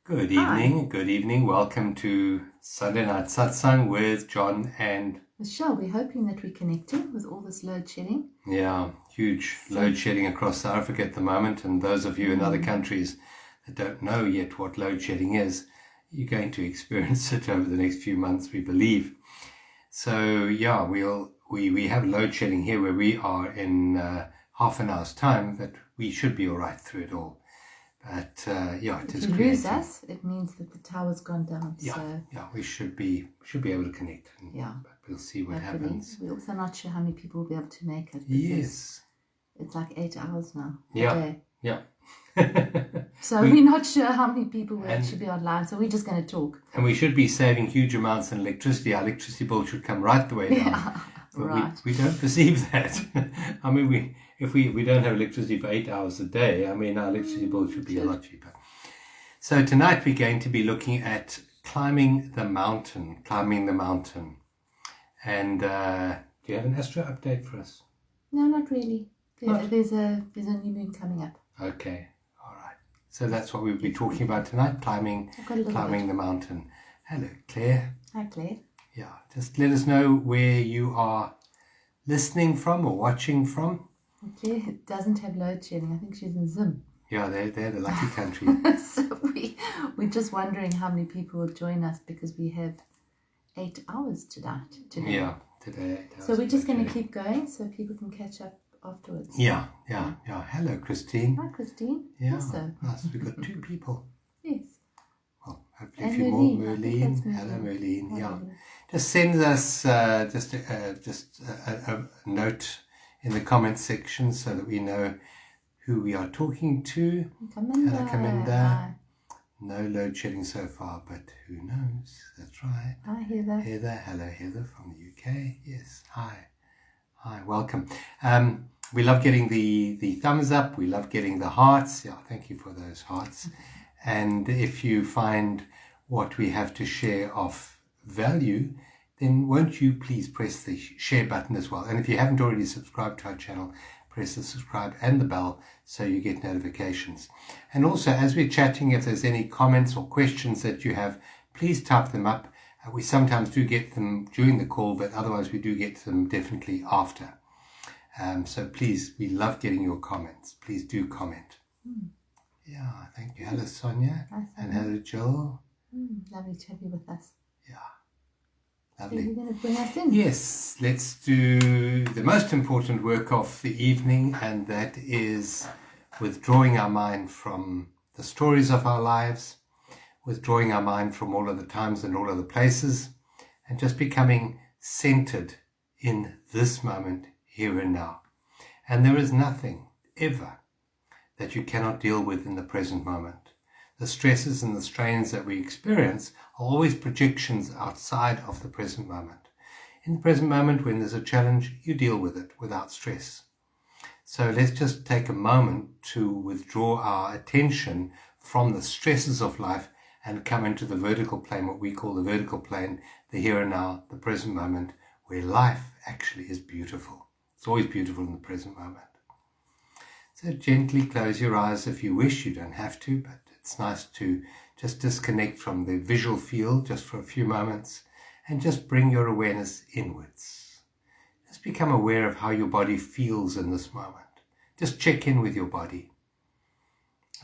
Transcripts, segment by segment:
Good Hi. evening, good evening. Welcome to Sunday Night Satsang with John and Michelle, we're hoping that we're connecting with all this load shedding. huge load shedding across South Africa at the moment. And those of you in other countries that don't know yet what load shedding is, you're going to experience it over the next few months, we believe. So we have load shedding here where we are in half an hour's time, but we should be all right through it all. But it is If you creating. lose us, it means that the tower's gone down. We should be able to connect. But we'll see what hopefully. happens. We're also not sure how many people will be able to make it. Yes. It's like 8 hours now. Yeah. So we're not sure how many people will actually be online. So we're just going to talk. And we should be saving huge amounts in electricity. Our electricity bill should come right the way down. Yeah, but right. we don't perceive that. I mean, if we don't have electricity for 8 hours a day, I mean, our electricity bill should be a lot cheaper. So tonight we're going to be looking at climbing the mountain. And do you have an astro update for us? No, not really. There's a new moon coming up. Okay, all right. So that's what we'll be talking about tonight, climbing the mountain. Hello, Claire. Hi, Claire. Yeah, just let us know where you are listening from or watching from. Claire doesn't have load shedding. I think she's in Zim. Yeah, they're the lucky country. So we're just wondering how many people will join us because we have 8 hours today. Yeah, today. So we're just going to keep going so people can catch up afterwards. Yeah. Hello, Christine. Hi, Christine. Yeah, also. nice. We've got 2 people. Yes. Well, hopefully And a few Merlene. more. I think that's Merlene. Hello, Merlene. Yeah. Whatever. Just send us just a note in the comment section so that we know who we are talking to. Hello, Kaminda. Hi. No load shedding so far, but who knows? That's right. Hi, Heather. Hello, Heather from the UK. Yes, hi, welcome. We love getting the thumbs up. We love getting the hearts. Yeah, thank you for those hearts. And if you find what we have to share of value, then won't you please press the share button as well. And if you haven't already subscribed to our channel, press the subscribe and the bell so you get notifications. And also, as we're chatting, if there's any comments or questions that you have, please type them up. We sometimes do get them during the call, but otherwise we do get them definitely after. So please, we love getting your comments. Please do comment. Yeah, thank you. Hello, Sonia. Hi, Sonia. And hello, Jill. Lovely to have you with us. Yeah, So lovely. you're going to bring us in? Yes, let's do the most important work of the evening, and that is withdrawing our mind from the stories of our lives, withdrawing our mind from all of the times and all of the places, and just becoming centered in this moment, here and now. And there is nothing ever that you cannot deal with in the present moment. The stresses and the strains that we experience are always projections outside of the present moment. In the present moment, when there's a challenge, you deal with it without stress. So let's just take a moment to withdraw our attention from the stresses of life and come into the vertical plane, what we call the vertical plane, the here and now, the present moment, where life actually is beautiful. It's always beautiful in the present moment. So gently close your eyes if you wish. You don't have to, but it's nice to just disconnect from the visual field just for a few moments and just bring your awareness inwards. Just become aware of how your body feels in this moment. Just check in with your body.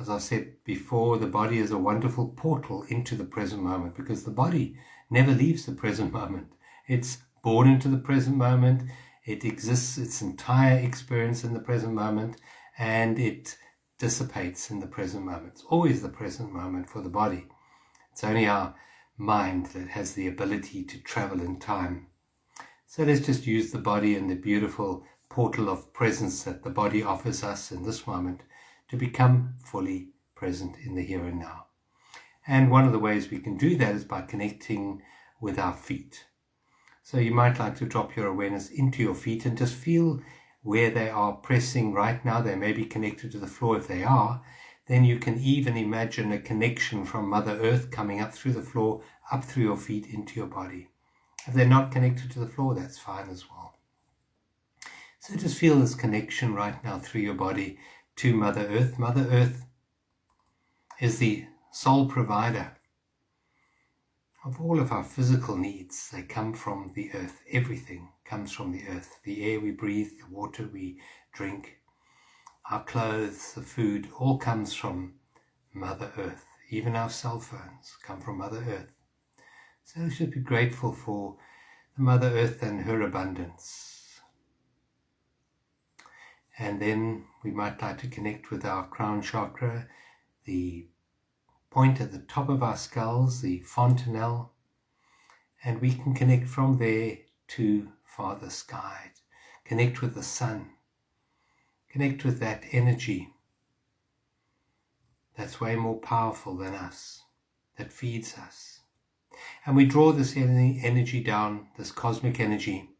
As I said before, the body is a wonderful portal into the present moment because the body never leaves the present moment. It's born into the present moment. It exists its entire experience in the present moment, and it dissipates in the present moment. It's always the present moment for the body. It's only our mind that has the ability to travel in time. So let's just use the body and the beautiful portal of presence that the body offers us in this moment to become fully present in the here and now. And one of the ways we can do that is by connecting with our feet. So you might like to drop your awareness into your feet and just feel where they are pressing right now. They may be connected to the floor. If they are, then you can even imagine a connection from Mother Earth coming up through the floor, up through your feet into your body. If they're not connected to the floor, that's fine as well. So just feel this connection right now through your body to Mother Earth. Mother Earth is the sole provider of all of our physical needs. They come from the earth. Everything comes from the earth. The air we breathe, the water we drink, our clothes, the food, all comes from Mother Earth. Even our cell phones come from Mother Earth. So we should be grateful for the Mother Earth and her abundance. And then we might like to connect with our crown chakra, the point at the top of our skulls, the fontanelle, and we can connect from there to Father Sky, connect with the sun, connect with that energy that's way more powerful than us, that feeds us. And we draw this energy down, this cosmic energy,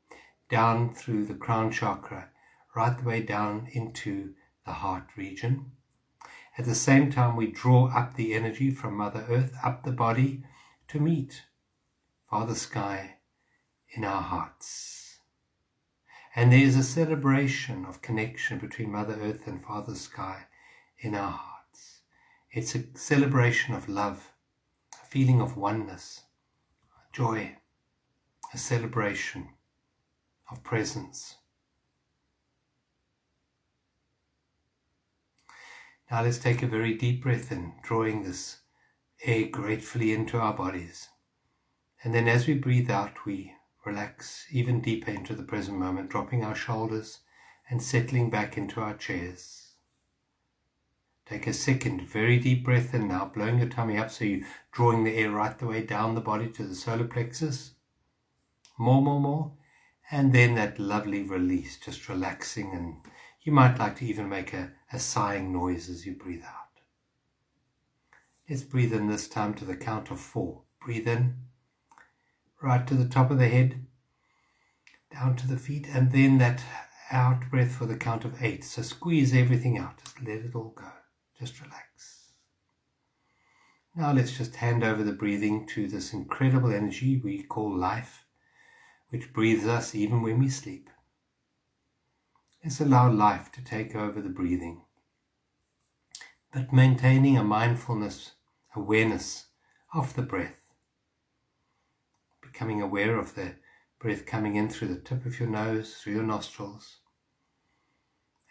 down through the crown chakra, right the way down into the heart region. At the same time, we draw up the energy from Mother Earth, up the body, to meet Father Sky in our hearts. And there is a celebration of connection between Mother Earth and Father Sky in our hearts. It's a celebration of love, a feeling of oneness, joy, a celebration of presence. Now let's take a very deep breath in, drawing this air gratefully into our bodies. And then as we breathe out, we relax even deeper into the present moment, dropping our shoulders and settling back into our chairs. Take a second, very deep breath in now, blowing your tummy up so you're drawing the air right the way down the body to the solar plexus. More. And then that lovely release, just relaxing, and you might like to even make a sighing noise as you breathe out. Let's breathe in this time to the count of 4. Breathe in, right to the top of the head, down to the feet, and then that out breath for the count of 8. So squeeze everything out, just let it all go, just relax. Now let's just hand over the breathing to this incredible energy we call life, which breathes us even when we sleep. Let's allow life to take over the breathing, but maintaining a mindfulness, awareness of the breath, becoming aware of the breath coming in through the tip of your nose, through your nostrils.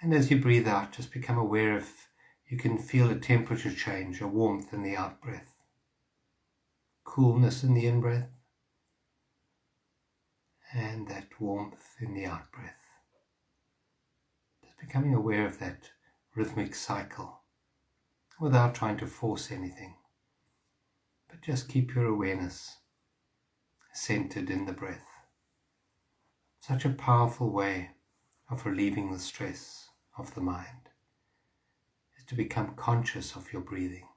And as you breathe out, just become aware if you can feel a temperature change, a warmth in the out breath, coolness in the in breath, and that warmth in the out breath. Just becoming aware of that rhythmic cycle without trying to force anything, but just keep your awareness centered in the breath. Such a powerful way of relieving the stress of the mind is to become conscious of your breathing.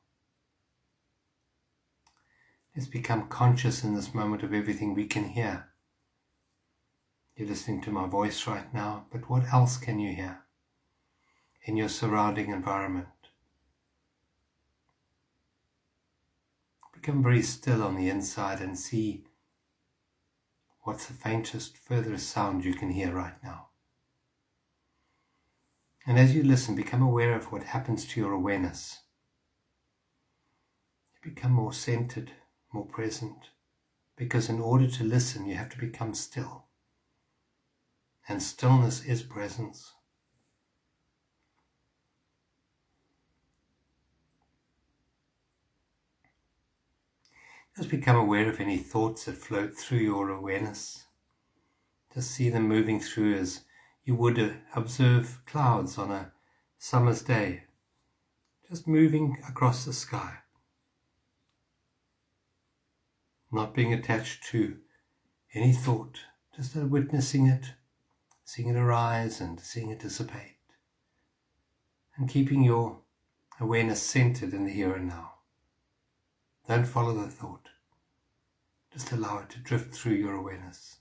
Let's become conscious in this moment of everything we can hear. You're listening to my voice right now, but what else can you hear in your surrounding environment? Become very still on the inside and see what's the faintest, furthest sound you can hear right now. And as you listen, become aware of what happens to your awareness. You become more centered, more present, because in order to listen, you have to become still. And stillness is presence. Just become aware of any thoughts that float through your awareness. Just see them moving through as you would observe clouds on a summer's day, just moving across the sky, not being attached to any thought, just witnessing it, seeing it arise and seeing it dissipate, and keeping your awareness centered in the here and now. Don't follow the thought. Just allow it to drift through your awareness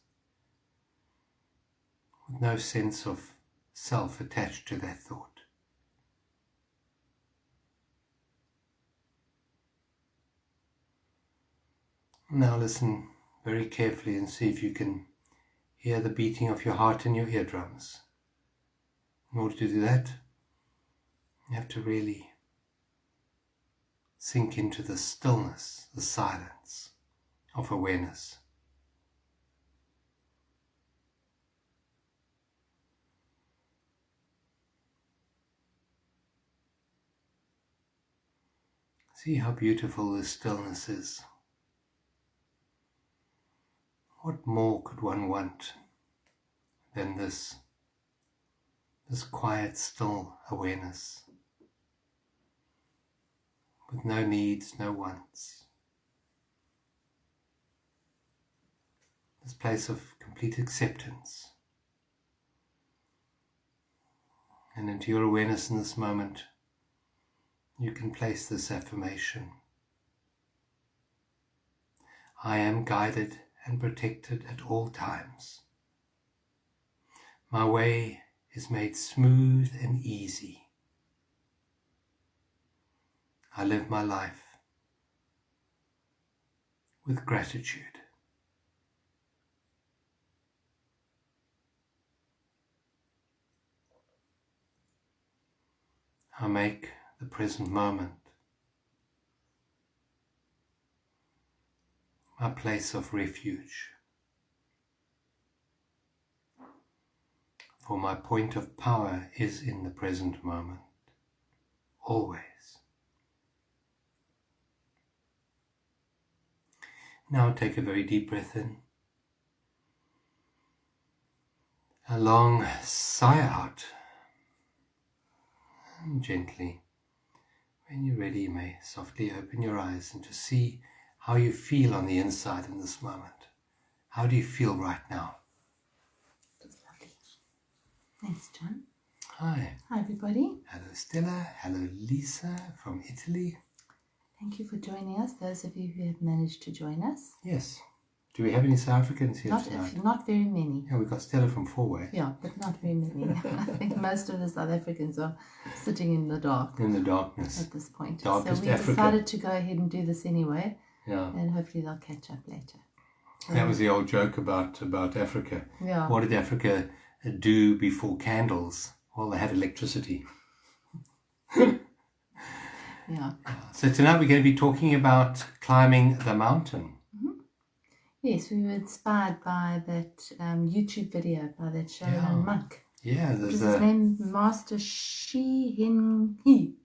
with no sense of self attached to that thought. Now listen very carefully and see if you can hear the beating of your heart in your eardrums. In order to do that, you have to really sink into the stillness, the silence of awareness. See how beautiful this stillness is. What more could one want than this quiet, still awareness, with no needs, no wants. This place of complete acceptance. And into your awareness in this moment, you can place this affirmation. I am guided and protected at all times. My way is made smooth and easy. I live my life with gratitude. I make the present moment my place of refuge, for my point of power is in the present moment, always. Now take a very deep breath in, a long sigh out, and gently, when you're ready, you may softly open your eyes and just see how you feel on the inside in this moment. How do you feel right now? That's lovely. Thanks, John. Hi. Hi, everybody. Hello, Stella. Hello, Lisa from Italy. Thank you for joining us, those of you who have managed to join us. Yes. Do we have any South Africans here tonight? Not very many. Yeah, we've got Stella from Fourway. Yeah, but not very many. I think most of the South Africans are sitting in the dark. In the darkness. At this point. Darkest so we Africa. decided to go ahead and do this anyway. Yeah. And hopefully they'll catch up later. That was the old joke about Africa. Yeah. What did Africa do before candles? Well, they had electricity. Yeah. So tonight we're going to be talking about climbing the mountain. Mm-hmm. Yes, we were inspired by that YouTube video by that Shaolin monk. Yeah, there's his name, Master Shi Heng Yi.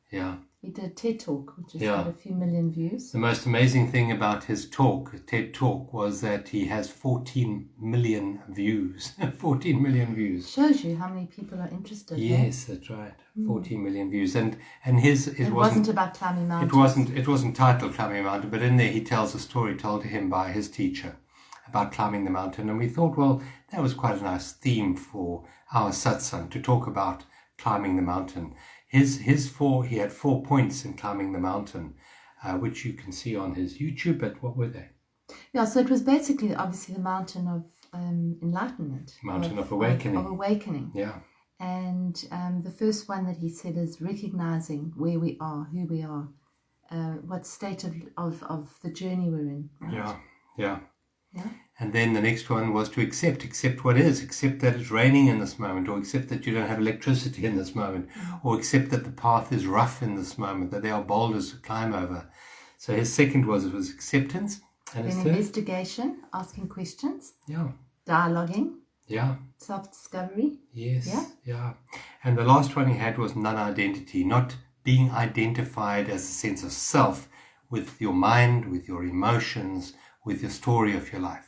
Yeah. He did a TED Talk, which has got a few million views. The most amazing thing about his TED Talk, was that he has 14 million views. 14 million views. Shows you how many people are interested. Yes, that's right. 14 million views. And his it wasn't about climbing mountains. It wasn't titled Climbing a Mountain, but in there he tells a story told to him by his teacher about climbing the mountain. And we thought, well, that was quite a nice theme for our satsang, to talk about climbing the mountain. He had 4 points in climbing the mountain, which you can see on his YouTube, but what were they? Yeah, so it was basically, obviously, the mountain of enlightenment. Mountain of awakening. Of awakening. Yeah. And the first one that he said is recognizing where we are, who we are, what state of the journey we're in. Right? Yeah. And then the next one was to accept what is, accept that it's raining in this moment, or accept that you don't have electricity in this moment, or accept that the path is rough in this moment, that there are boulders to climb over. So his second was acceptance. And then investigation, asking questions. Yeah. Dialoguing. Yeah. Self-discovery. Yes. Yeah. And the last one he had was non-identity, not being identified as a sense of self with your mind, with your emotions, with your story of your life.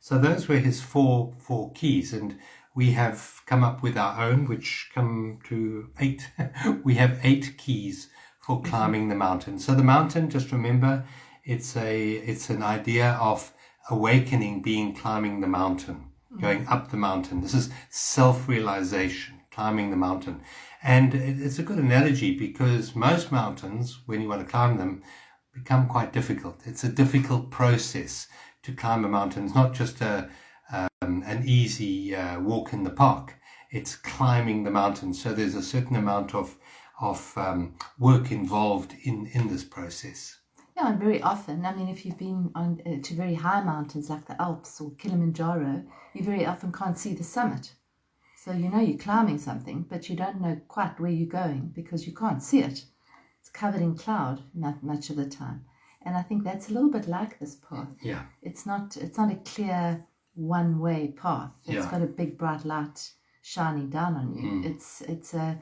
So those were his four keys, and we have come up with our own, which come to 8. We have 8 keys for climbing the mountain. So the mountain, just remember, it's an idea of awakening, being climbing the mountain, going up the mountain. This is self-realization, climbing the mountain. And it's a good analogy, because most mountains, when you want to climb them, become quite difficult. It's a difficult process to climb a mountain. It's not just an easy walk in the park. It's climbing the mountain. So there's a certain amount of work involved in this process. Yeah, and very often, I mean, if you've been on to very high mountains like the Alps or Kilimanjaro, you very often can't see the summit. So you know you're climbing something, but you don't know quite where you're going because you can't see it. it's covered in cloud much of the time. And I think that's a little bit like this path. Yeah. It's not a clear one-way path. It's got a big bright light shining down on you. It's a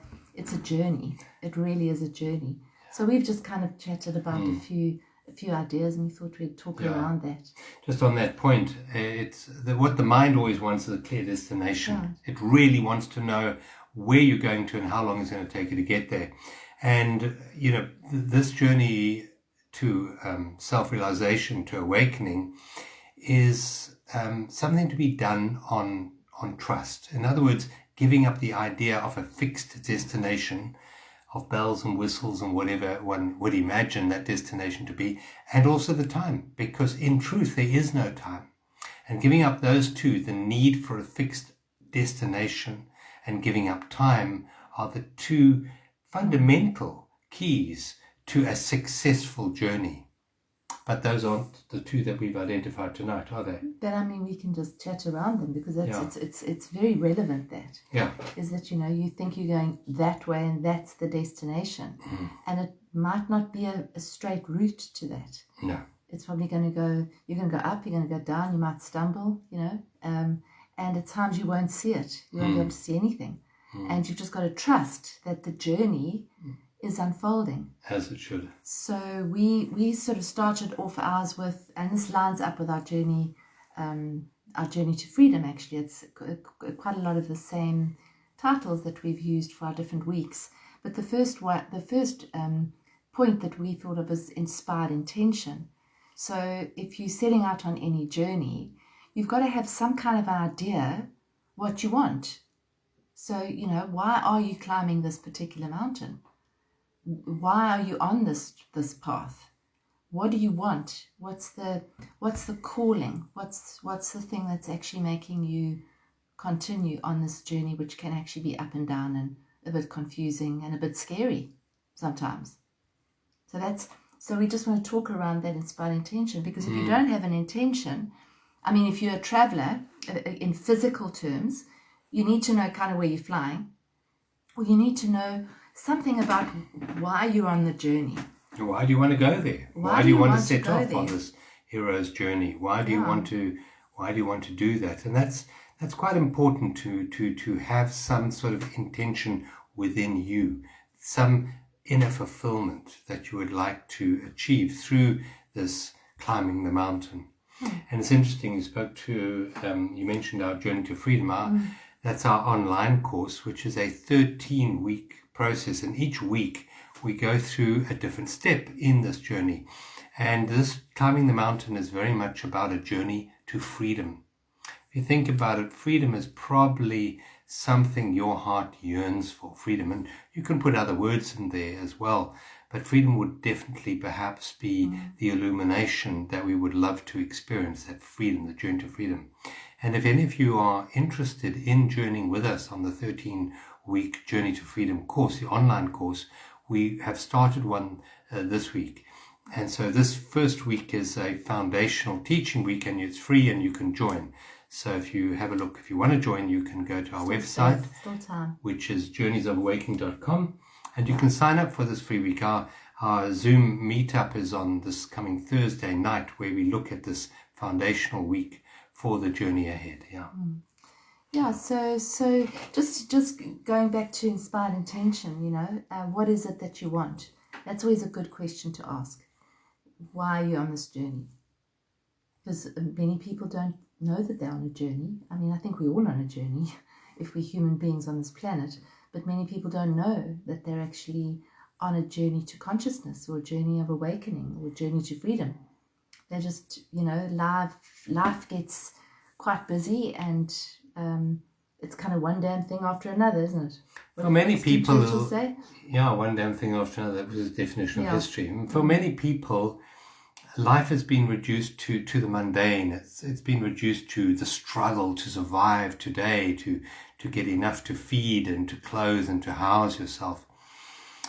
journey. It really is a journey. So we've just kind of chatted about a few ideas, and we thought we'd talk around that. Just on that point, what the mind always wants is a clear destination. Yeah. It really wants to know where you're going to and how long it's going to take you to get there. And, this journey to self-realization, to awakening, is something to be done on trust. In other words, giving up the idea of a fixed destination, of bells and whistles and whatever one would imagine that destination to be, and also the time, because in truth there is no time. And giving up those two, the need for a fixed destination and giving up time, are the two fundamental keys to a successful journey. But those aren't the two that we've identified tonight, are they? But I mean, we can just chat around them, because it's very relevant. That is that you think you're going that way and that's the destination, and it might not be a straight route to that. No, it's probably going to go. You're going to go up. You're going to go down. You might stumble. And at times you won't see it. You won't be able to see anything, and you've just got to trust that the journey is unfolding as it should. So we sort of started off ours with, and this lines up with our journey to freedom. Actually, it's quite a lot of the same titles that we've used for our different weeks. But the first point that we thought of was inspired intention. So if you're setting out on any journey, you've got to have some kind of idea what you want. So why are you climbing this particular mountain? Why are you on this path? What do you want? What's the calling? What's the thing that's actually making you continue on this journey, which can actually be up and down and a bit confusing and a bit scary sometimes. So we just want to talk around that inspired intention, because if you don't have an intention, I mean, if you're a traveler in physical terms, you need to know kind of where you're flying, or you need to know something about why you're on the journey. Why do you want to go there? Why do you want to set off on this hero's journey? Why do you want to do that? And that's quite important to have some sort of intention within you, some inner fulfillment that you would like to achieve through this climbing the mountain. And it's interesting, you mentioned our Journey to Freedom. That's our online course, which is a 13-week process, and each week we go through a different step in this journey. And this climbing the mountain is very much about a journey to freedom. If you think about it, freedom is probably something your heart yearns for. Freedom, and you can put other words in there as well, but freedom would definitely perhaps be the illumination that we would love to experience, that freedom, the journey to freedom. And if any of you are interested in journeying with us on the 13-week Journey to Freedom course, the online course, we have started one this week. And so this first week is a foundational teaching week, and it's free and you can join. So if you have a look, if you want to join, you can go to our website, which is journeysofawakening.com, and you can sign up for this free week. Our Zoom meetup is on this coming Thursday night, where we look at this foundational week for the journey ahead. So just going back to inspired intention, what is it that you want? That's always a good question to ask. Why are you on this journey? Because many people don't know that they're on a journey. I mean, I think we're all on a journey if we're human beings on this planet, but many people don't know that they're actually on a journey to consciousness, or a journey of awakening, or a journey to freedom. They're just, life gets quite busy, and it's kind of one damn thing after another, isn't it? For many people, say? One damn thing after another. That was the definition of history. And for many people, life has been reduced to the mundane. It's been reduced to the struggle to survive today, to get enough to feed and to clothe and to house yourself.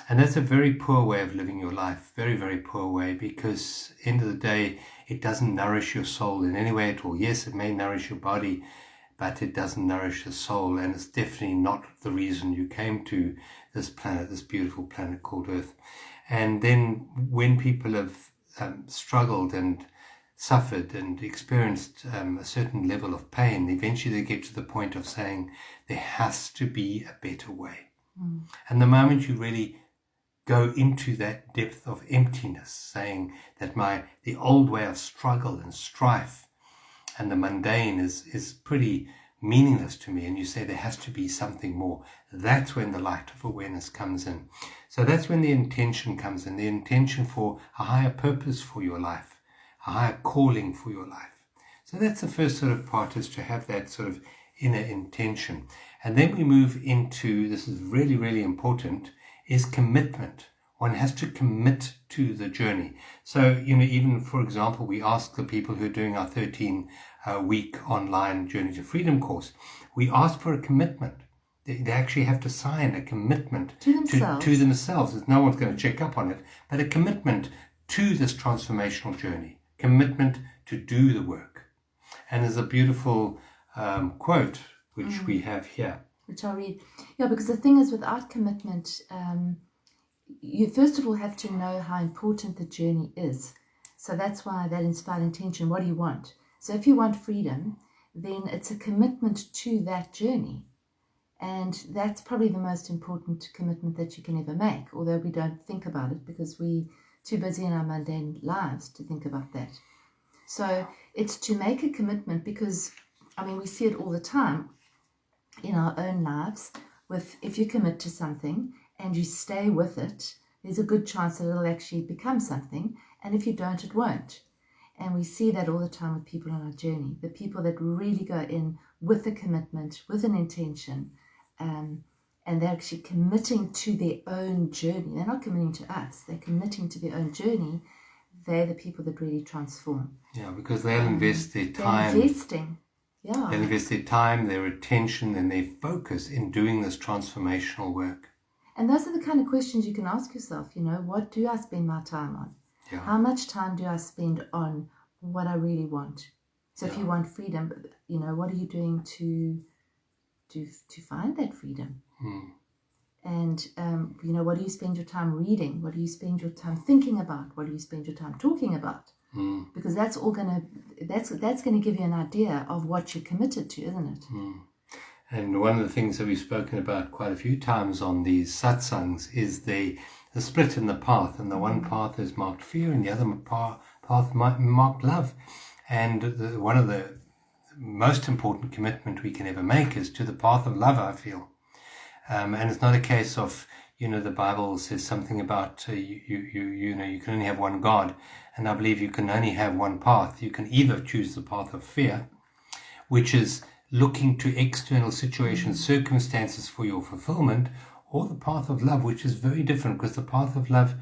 And that's a very poor way of living your life. Very, very poor way, because at the end of the day, it doesn't nourish your soul in any way at all. Yes, it may nourish your body, but it doesn't nourish the soul, and it's definitely not the reason you came to this planet, this beautiful planet called Earth. And then when people have struggled and suffered and experienced a certain level of pain, eventually they get to the point of saying there has to be a better way. And the moment you really go into that depth of emptiness, saying that the old way of struggle and strife and the mundane is pretty meaningless to me, and you say there has to be something more, that's when the light of awareness comes in. So that's when the intention comes in, the intention for a higher purpose for your life, a higher calling for your life. So that's the first sort of part, is to have that sort of inner intention. And then we move into, this is really, really important, is commitment. One has to commit to the journey. So, even, for example, we ask the people who are doing our 13-week online Journey to Freedom course, we ask for a commitment. They actually have to sign a commitment to themselves. No one's going to check up on it, but a commitment to this transformational journey, commitment to do the work. And there's a beautiful quote, which we have here. Which I'll read. Yeah, because the thing is, without commitment, you first of all have to know how important the journey is. So that's why that inspired intention. What do you want? So if you want freedom, then it's a commitment to that journey. And that's probably the most important commitment that you can ever make, although we don't think about it because we're too busy in our mundane lives to think about that. So it's to make a commitment, because, we see it all the time in our own lives. If you commit to something and you stay with it, there's a good chance that it'll actually become something. And if you don't, it won't. And we see that all the time with people on our journey. The people that really go in with a commitment, with an intention, and they're actually committing to their own journey. They're not committing to us. They're committing to their own journey. They're the people that really transform. Yeah, because they'll invest their time. They're investing. Yeah. They'll invest their time, their attention, and their focus in doing this transformational work. And those are the kind of questions you can ask yourself. What do I spend my time on? Yeah. How much time do I spend on what I really want? So if you want freedom, what are you doing to find that freedom? And, what do you spend your time reading? What do you spend your time thinking about? What do you spend your time talking about? Because that's all that's going to give you an idea of what you're committed to, isn't it? And one of the things that we've spoken about quite a few times on these satsangs is the split in the path. And the one path is marked fear, and the other path marked love. And one of the most important commitment we can ever make is to the path of love, I feel. And it's not a case of, the Bible says something about you can only have one God. And I believe you can only have one path. You can either choose the path of fear, which is looking to external situations, circumstances for your fulfillment, or the path of love, which is very different, because the path of love,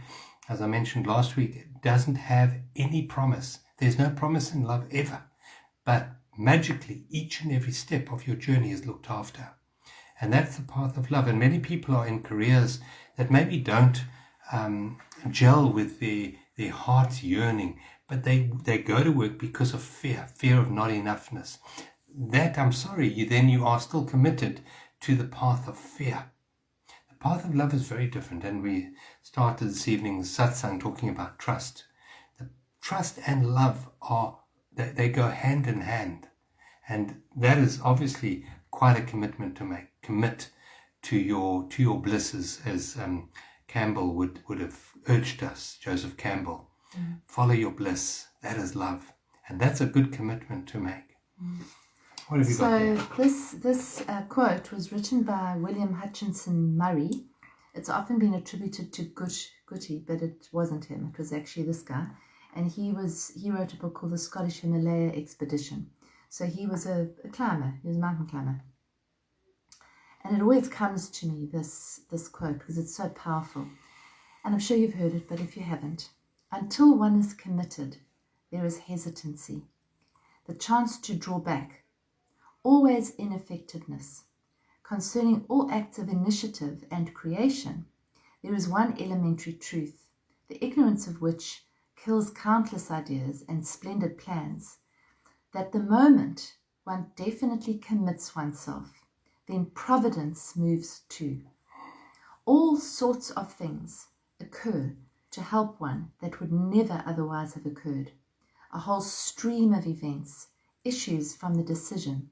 as I mentioned last week, doesn't have any promise. There's no promise in love ever. But magically, each and every step of your journey is looked after. And that's the path of love. And many people are in careers that maybe don't gel with their heart's yearning, but they go to work because of fear of not enoughness. That, I'm sorry, you are still committed to the path of fear. The path of love is very different. And we started this evening's satsang talking about trust. The trust and love they go hand in hand. And that is obviously quite a commitment to make. Commit to your bliss, as Campbell would have urged us, Joseph Campbell. Follow your bliss. That is love. And that's a good commitment to make. What have you got there? So this quote was written by William Hutchinson Murray. It's often been attributed to Guti, but it wasn't him. It was actually this guy. And he wrote a book called The Scottish Himalaya Expedition. So he was a climber. He was a mountain climber. And it always comes to me, this quote, because it's so powerful. And I'm sure you've heard it, but if you haven't, until one is committed, there is hesitancy, the chance to draw back, always ineffectiveness. Concerning all acts of initiative and creation, there is one elementary truth, the ignorance of which kills countless ideas and splendid plans, that the moment one definitely commits oneself, then providence moves too. All sorts of things occur to help one that would never otherwise have occurred. A whole stream of events issues from the decision,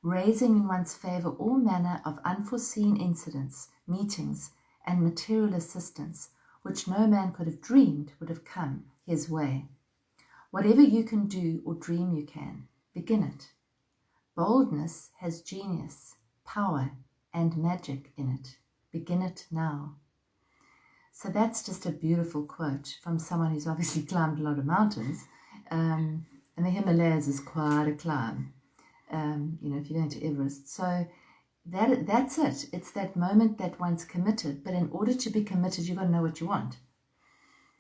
raising in one's favour all manner of unforeseen incidents, meetings, and material assistance, which no man could have dreamed would have come his way. Whatever you can do or dream you can, begin it. Boldness has genius, power, and magic in it. Begin it now. So that's just a beautiful quote from someone who's obviously climbed a lot of mountains. And the Himalayas is quite a climb, if you're going to Everest. So that's it. It's that moment that one's committed. But in order to be committed, you've got to know what you want.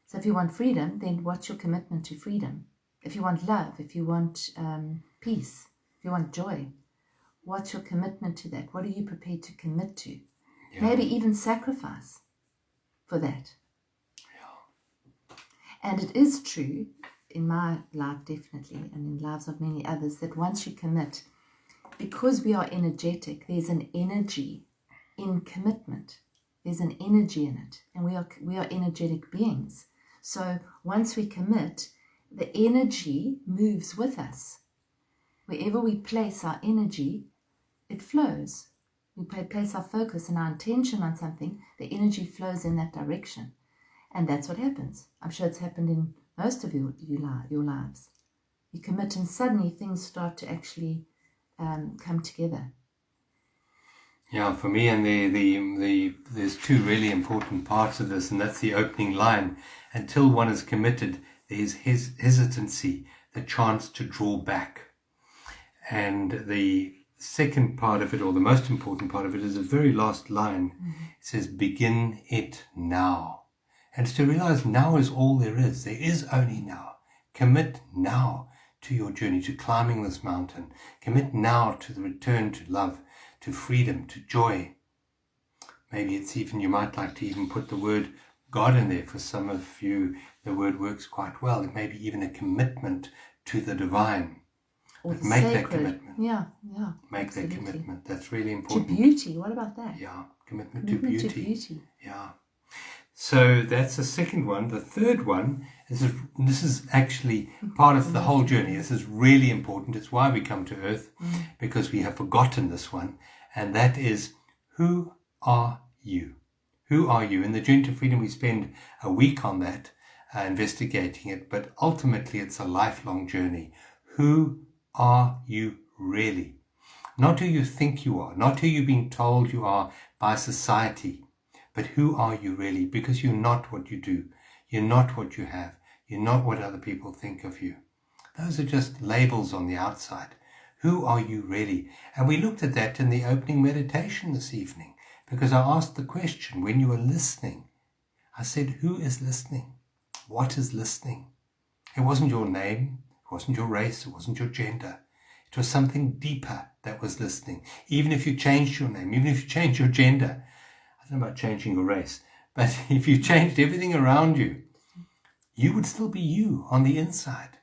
So if you want freedom, then what's your commitment to freedom? If you want love, if you want peace, if you want joy, what's your commitment to that? What are you prepared to commit to? Yeah. Maybe even sacrifice for that. Yeah. And it is true, in my life definitely, and in lives of many others, that once you commit, because we are energetic, there's an energy in commitment. There's an energy in it, and we are energetic beings. So once we commit, the energy moves with us. Wherever we place our energy, it flows. We place our focus and our intention on something, the energy flows in that direction. And that's what happens. I'm sure it's happened in most of your lives. You commit and suddenly things start to actually come together. Yeah, for me, and there's two really important parts of this, and that's the opening line. Until one is committed, there's hesitancy, the chance to draw back. And the second part of it, or the most important part of it, is the very last line. Mm-hmm. It says, begin it now. And it's to realize now is all there is. There is only now. Commit now to your journey, to climbing this mountain. Commit now to the return to love, to freedom, to joy. Maybe it's even, you might like to even put the word God in there. For some of you, the word works quite well. It may be even a commitment to the divine. Or make sacred. that commitment. Yeah. Make absolutely. that commitment. That's really important. To beauty. What about that? Yeah. Commitment to beauty. To beauty. Yeah. So that's the second one. The third one is, this is actually part of the whole journey. This is really important. It's why we come to Earth, because we have forgotten this one. And that is, who are you? Who are you? In the Journey to Freedom, we spend a week on that, investigating it. But ultimately, it's a lifelong journey. Who are you really? Not who you think you are, not who you've been told you are by society, but who are you really? Because you're not what you do. You're not what you have. You're not what other people think of you. Those are just labels on the outside. Who are you really? And we looked at that in the opening meditation this evening, because I asked the question when you were listening. I said, who is listening? What is listening? It wasn't your name. It wasn't your race. It wasn't your gender. It was something deeper that was listening. Even if you changed your name, even if you changed your gender, I don't know about changing your race, but if you changed everything around you, you would still be you on the inside.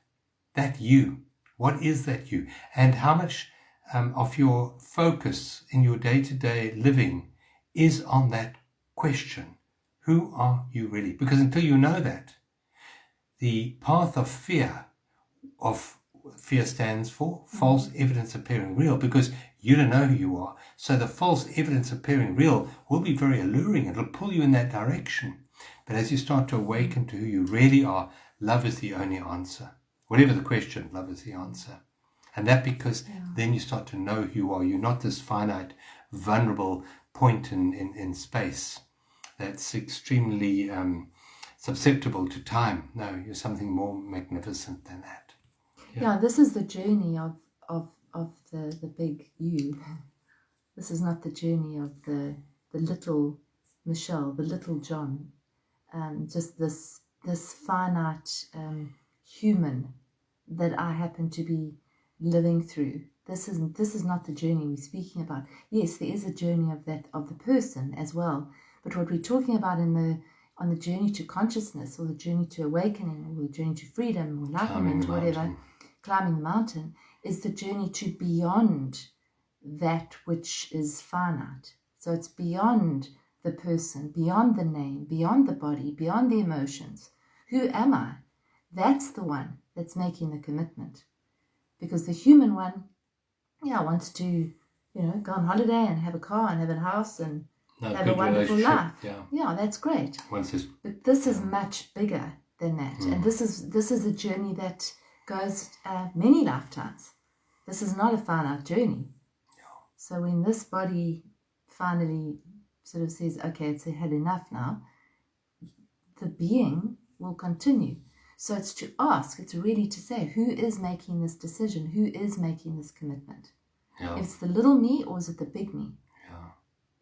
That you. What is that you? And how much of your focus in your day-to-day living is on that question. Who are you really? Because until you know that, the path of fear stands for false evidence appearing real, because you don't know who you are. So the false evidence appearing real will be very alluring. It'll pull you in that direction. But as you start to awaken to who you really are, love is the only answer. Whatever the question, love is the answer. And that because then you start to know who you are. You're not this finite, vulnerable point in space that's extremely susceptible to time. No, you're something more magnificent than that. Yeah, this is the journey of the big you. This is not the journey of the little Michelle, the little John. Just this finite human that I happen to be living through. This is not the journey we're speaking about. Yes, there is a journey of the person as well. But what we're talking about on the journey to consciousness, or the journey to awakening, or the journey to freedom, or enlightenment, or whatever, climbing the mountain, is the journey to beyond that which is finite. So it's beyond the person, beyond the name, beyond the body, beyond the emotions. Who am I? That's the one that's making the commitment. Because the human one, wants to, go on holiday and have a car and have a house and have a wonderful life. Yeah, that's great. But this is much bigger than that. And this is a journey that goes many lifetimes. This is not a finite journey. So when this body finally sort of says, okay, it's had enough now, the being will continue. So it's to ask, it's really to say, who is making this decision? Who is making this commitment? Yeah. It's the little me, or is it the big me? Yeah.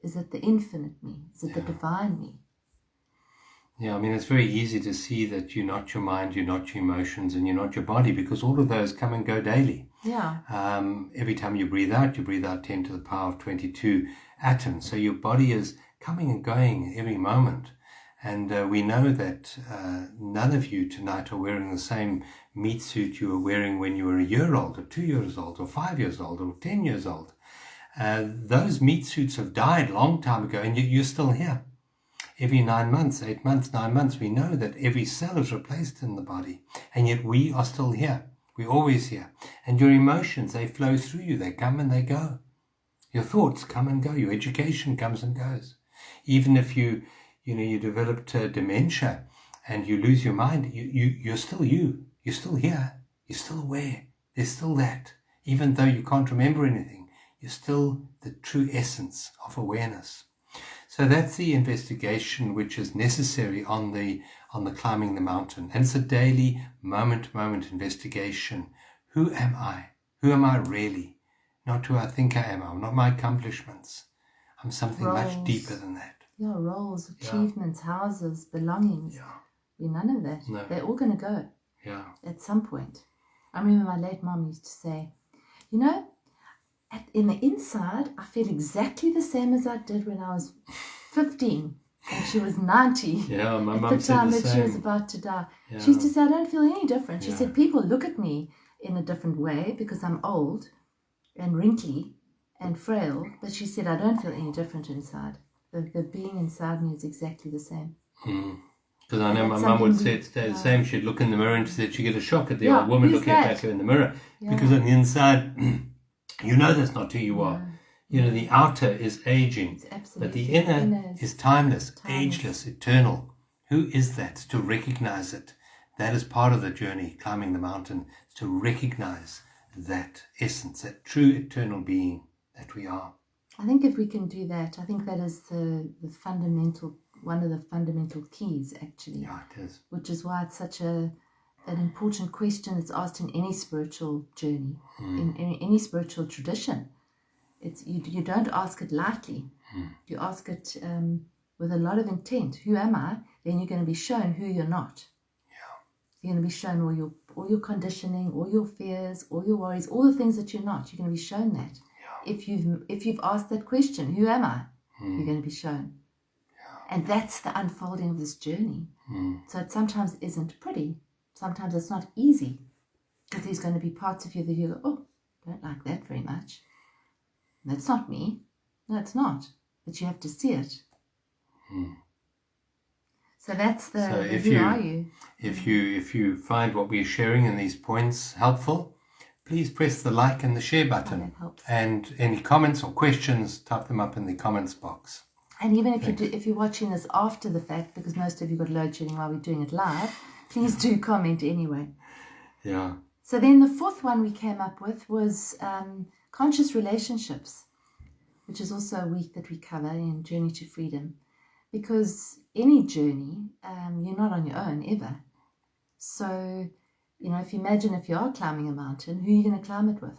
Is it the infinite me? Is it the divine me? Yeah, I mean, it's very easy to see that you're not your mind, you're not your emotions, and you're not your body, because all of those come and go daily. Yeah. Every time you breathe out 10 to the power of 22 atoms. So your body is coming and going every moment. And we know that none of you tonight are wearing the same meat suit you were wearing when you were a year old, or 2 years old, or 5 years old, or 10 years old. Those meat suits have died a long time ago, and you're still here. Every 9 months, 8 months, 9 months, we know that every cell is replaced in the body, and yet we are still here. We're always here. And your emotions, they flow through you. They come and they go. Your thoughts come and go. Your education comes and goes. Even if you developed dementia and you lose your mind, you're still you. You're still here. You're still aware. There's still that. Even though you can't remember anything, you're still the true essence of awareness. So that's the investigation which is necessary on the climbing the mountain. And it's a daily, moment-to-moment investigation. Who am I? Who am I really? Not who I think I am. I'm not my accomplishments. I'm something much deeper than that. Yeah, roles, achievements, houses, belongings. Yeah. We're none of that. No. They're all going to go. Yeah. At some point. I remember my late mom used to say, in the inside, I feel exactly the same as I did when I was 15 and she was 90. Yeah, my mum said the same. At the time that she was about to die. Yeah. She used to say, I don't feel any different. She said, people look at me in a different way because I'm old and wrinkly and frail. But she said, I don't feel any different inside. The being inside me is exactly the same. Because I know my mum would say the same. She'd look in the mirror and she said she'd get a shock at the old woman looking back at her in the mirror. Yeah. Because on the inside, that's not who you are. The outer is aging, but the inner is timeless, ageless, eternal. Who is that? To recognize it. That is part of the journey, climbing the mountain, to recognize that essence, that true eternal being that we are. I think if we can do that, I think that is the fundamental, one of the fundamental keys, actually. Yeah, it is. Which is why it's such an important question that's asked in any spiritual journey, in any spiritual tradition. It's you don't ask it lightly. You ask it with a lot of intent. Who am I? Then you're going to be shown who you're not. Yeah. You're going to be shown all your conditioning, all your fears, all your worries, all the things that you're not. You're going to be shown that. If you've asked that question, who am I? You're going to be shown. Yeah. And that's the unfolding of this journey. So it sometimes isn't pretty. Sometimes it's not easy. Because there's going to be parts of you that you go, oh, don't like that very much. That's not me. No, it's not. But you have to see it. So that's who are you? If you find what we're sharing in these points helpful, please press the like and the share button. That helps. And any comments or questions, type them up in the comments box. And even if you're watching this after the fact, because most of you got load shedding while we're doing it live, please do comment anyway. Yeah. So then the fourth one we came up with was conscious relationships, which is also a week that we cover in Journey to Freedom. Because any journey, you're not on your own ever. So, if you imagine if you are climbing a mountain, who are you going to climb it with?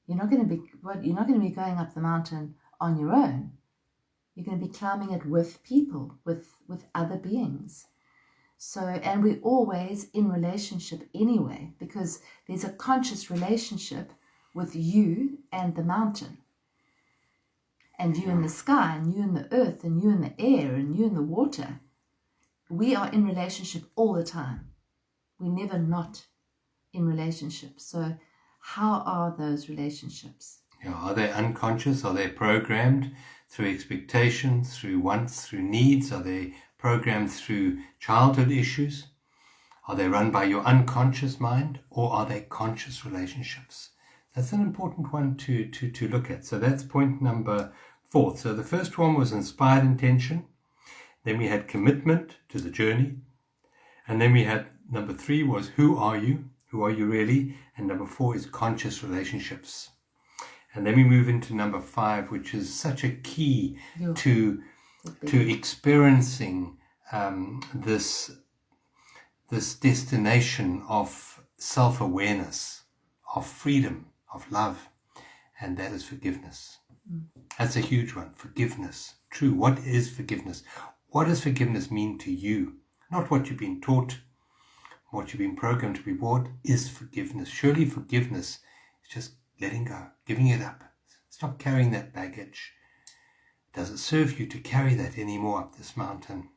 You're not going to be going up the mountain on your own. You're going to be climbing it with people, with other beings. So, and we're always in relationship anyway, because there's a conscious relationship with you and the mountain. And you in the sky, and you in the earth, and you in the air, and you in the water. We are in relationship all the time. We're never not in relationship. So how are those relationships? Yeah, are they unconscious? Are they programmed? through expectations, through wants, through needs? Are they programmed through childhood issues? Are they run by your unconscious mind, or are they conscious relationships? That's an important one to look at. So that's point number 4. So the first one was inspired intention. Then we had commitment to the journey. And then we had number 3 was who are you? Who are you really? And number 4 is conscious relationships. And then we move into number 5, which is such a key to experiencing this destination of self-awareness, of freedom, of love, and that is forgiveness. That's a huge one. Forgiveness. True. What is forgiveness? What does forgiveness mean to you? Not what you've been taught, what you've been programmed to be. What is forgiveness? Surely forgiveness is just letting go, giving it up. Stop carrying that baggage. Does it serve you to carry that anymore up this mountain?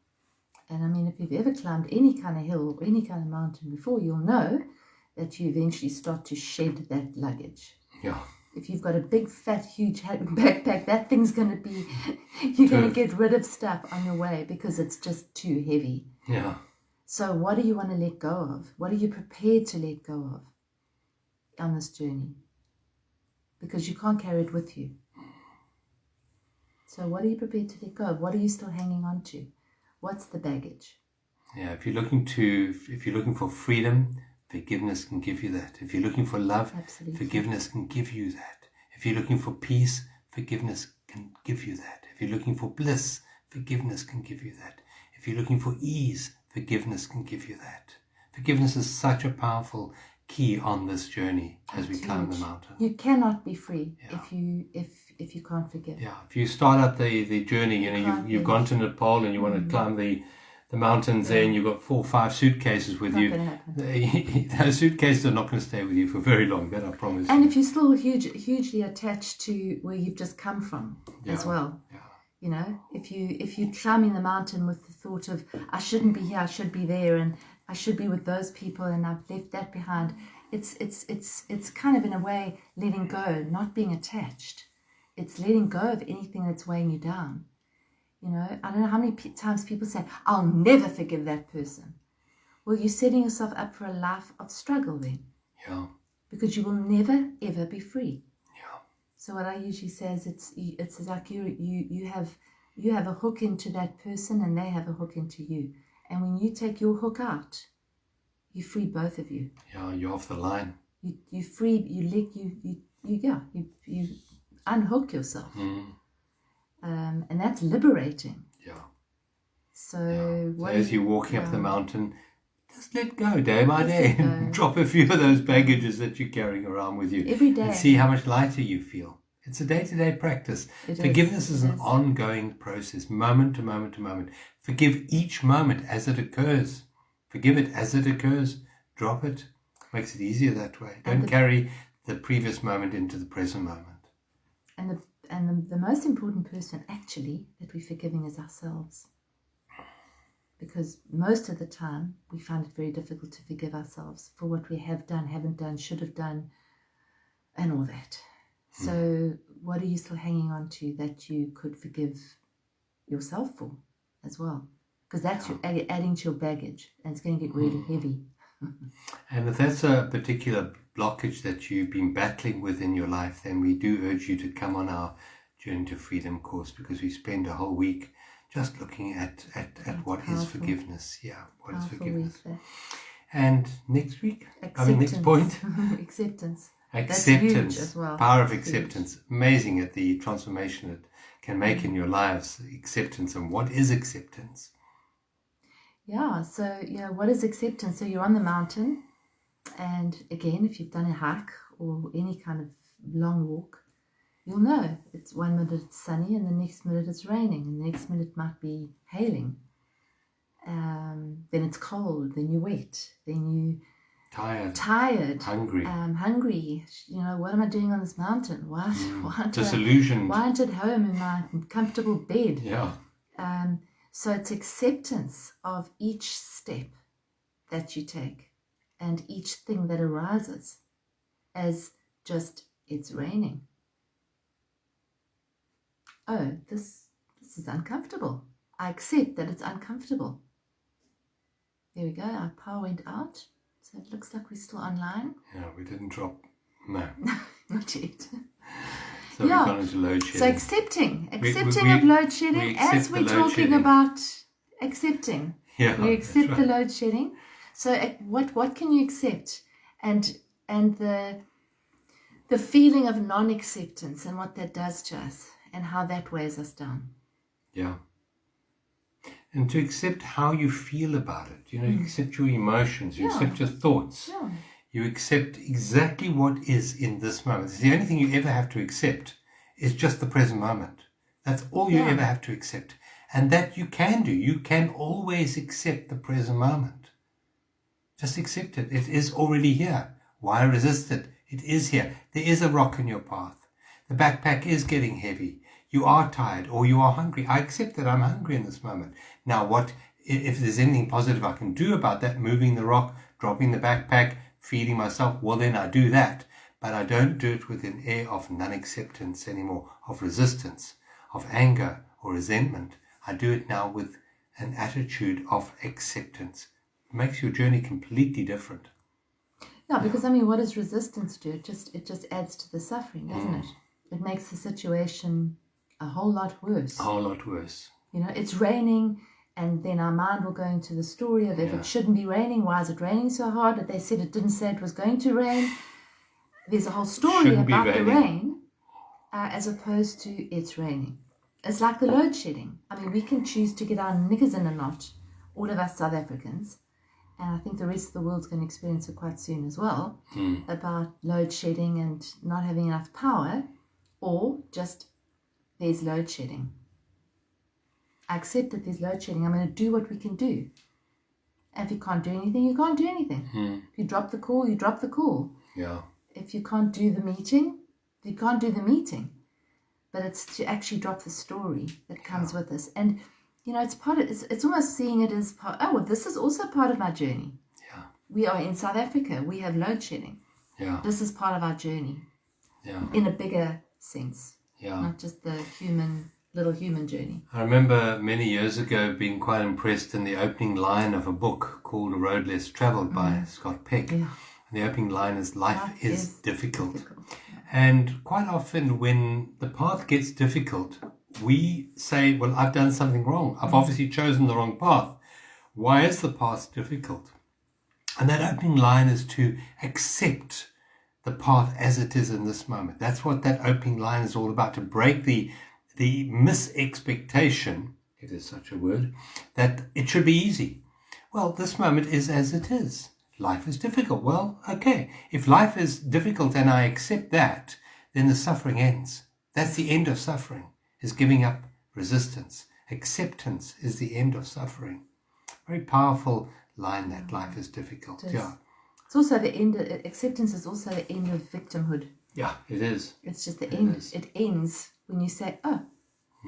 And I mean, if you've ever climbed any kind of hill or any kind of mountain before, you'll know that you eventually start to shed that luggage. Yeah. If you've got a big, fat, huge backpack, that thing's going to be, you're going to get rid of stuff on your way because it's just too heavy. Yeah. So what do you want to let go of? What are you prepared to let go of on this journey? Because you can't carry it with you. So what are you prepared to let go of? What are you still hanging on to? What's the baggage? Yeah, if you're looking for freedom, forgiveness can give you that. If you're looking for love, Absolutely. Forgiveness can give you that. If you're looking for peace, forgiveness can give you that. If you're looking for bliss, forgiveness can give you that. If you're looking for ease, forgiveness can give you that. Forgiveness is such a powerful key on this journey as we climb the mountain. You cannot be free if you can't forgive. Yeah, if you start out the journey, you've gone to Nepal and you want to climb the mountains there, and you've got 4 or 5 suitcases with you. Those suitcases are not going to stay with you for very long, that I promise. And if you're still hugely attached to where you've just come from as well. Yeah. You know, if you're climbing the mountain with the thought of I shouldn't be here, I should be there, and I should be with those people, and I've left that behind. It's kind of in a way letting go, not being attached. It's letting go of anything that's weighing you down. You know, I don't know how many times people say, I'll never forgive that person. Well, you're setting yourself up for a life of struggle then. Yeah. Because you will never, ever be free. Yeah. So what I usually say is it's like you have a hook into that person and they have a hook into you. And when you take your hook out, you free both of you. Yeah, you're off the line. You unhook yourself. And that's liberating. Yeah. So as you're walking up the mountain, just let go day by day. Drop a few of those baggages that you're carrying around with you. Every day. And see how much lighter you feel. It's a day-to-day practice. Forgiveness is an ongoing process, moment to moment to moment. Forgive each moment as it occurs. Forgive it as it occurs. Drop it. Makes it easier that way. Don't carry the previous moment into the present moment. And the most important person actually that we're forgiving is ourselves. Because most of the time we find it very difficult to forgive ourselves for what we have done, haven't done, should have done, and all that. So what are you still hanging on to that you could forgive yourself for as well? Because that's adding to your baggage, and it's going to get really heavy. And if that's a particular blockage that you've been battling with in your life, then we do urge you to come on our Journey to Freedom course, because we spend a whole week just looking at what is forgiveness. Yeah, what is forgiveness. And next week, next point. Acceptance. Acceptance, as well. Power of acceptance. Amazing at the transformation it can make in your lives. Acceptance. And what is acceptance? Yeah, so, what is acceptance? So you're on the mountain, and again, if you've done a hike or any kind of long walk, you'll know it's 1 minute it's sunny and the next minute it's raining, and the next minute might be hailing. Then it's cold, then you're wet, then you tired, hungry. What am I doing on this mountain? Why disillusioned? Why aren't I at home in my comfortable bed? Yeah. So it's acceptance of each step that you take and each thing that arises as just it's raining. oh, this is uncomfortable. I accept that it's uncomfortable. There we go. Our power went out. So it looks like we're still online. Yeah, we didn't drop. No. Not yet. So we've gone into load shedding. So accepting of load shedding, as we're talking about accepting. Yeah, we accept the load shedding. So what can you accept? And the feeling of non-acceptance and what that does to us and how that weighs us down. Yeah. And to accept how you feel about it. You accept your emotions, you accept your thoughts. Yeah. You accept exactly what is in this moment. It's the only thing you ever have to accept is just the present moment. That's all you ever have to accept. And that you can do. You can always accept the present moment. Just accept it. It is already here. Why resist it? It is here. There is a rock in your path. The backpack is getting heavy. You are tired or you are hungry. I accept that I'm hungry in this moment. Now, what if there's anything positive I can do about that, moving the rock, dropping the backpack, feeding myself, well, then I do that. But I don't do it with an air of non-acceptance anymore, of resistance, of anger or resentment. I do it now with an attitude of acceptance. It makes your journey completely different. Yeah, because what does resistance do? It just adds to the suffering, doesn't it? It makes the situation a whole lot worse. A whole lot worse. It's raining, and then our mind will go into the story of if it shouldn't be raining, why is it raining so hard? They said it didn't say it was going to rain. There's a whole story about the rain, as opposed to it's raining. It's like the load shedding. We can choose to get our knickers in a knot, all of us South Africans, and I think the rest of the world's going to experience it quite soon as well, about load shedding and not having enough power, or just there's load shedding. I accept that there's load shedding. I'm going to do what we can do. And if you can't do anything, you can't do anything. If you drop the call, you drop the call. Yeah. If you can't do the meeting, you can't do the meeting. But it's to actually drop the story that comes with us. And, it's part of it's almost seeing it as part, this is also part of my journey. Yeah. We are in South Africa. We have load shedding. Yeah. This is part of our journey. Yeah. In a bigger sense. Yeah. Not just the little human journey. I remember many years ago being quite impressed in the opening line of a book called A Road Less Traveled by Scott Peck. Yeah. And the opening line is, life is difficult. And quite often when the path gets difficult, we say, well, I've done something wrong. I've obviously chosen the wrong path. Why is the path difficult? And that opening line is to accept the path as it is in this moment. That's what that opening line is all about, to break the misexpectation, if there's such a word, that it should be easy. Well, this moment is as it is. Life is difficult. Well, okay. If life is difficult and I accept that, then the suffering ends. That's the end of suffering, is giving up resistance. Acceptance is the end of suffering. Very powerful line, that life is difficult. Yeah. It's also the end, acceptance is also the end of victimhood. Yeah, it is. It's just the end. It ends when you say,